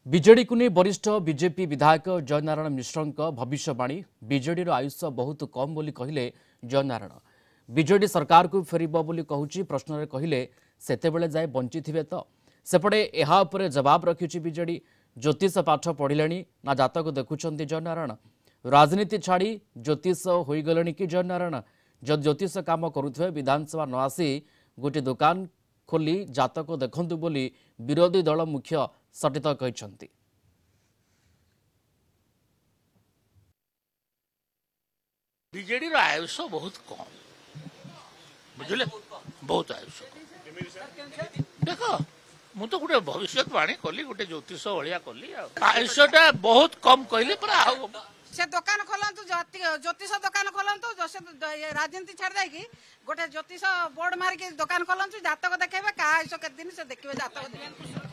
विजेडी को नहीं वरिष्ठ बीजेपी विधायक जयनारायण मिश्र भविष्यवाणी विजेडी आयुष बहुत कम बोली कहले जयनारायण विजेडी सरकार को फेरब बोली कहूची प्रश्न कहले सेतेबेले जाए बंची थे तो सेपटे यह जवाब रखी बीजेडी ज्योतिष पाठ पढ़िले ना जातक देखुंत जयनारायण राजनीति छाड़ी ज्योतिष हो गले कि जयनारायण जब ज्योतिष काम करुवे विधानसभा न आसी गोटे दुकान खोली जातक देखंतु बोली विरोधी दल मुख्य सटित कहते। बीजेडी आयुष बहुत कम बुझे बहुत आयुष देख मु तो गोटे भविष्यवाणी कली गोटे ज्योतिष भाया कली आयुषटा बहुत कम कहली से दुकान खोलतु ज्योतिष दुकान खोलतु राजनीति छाड़ दे गोटे ज्योतिष बोर्ड मारिक दुकान खोलतु जातक देखेबे क्या आयुष के दिन से देखिए जातक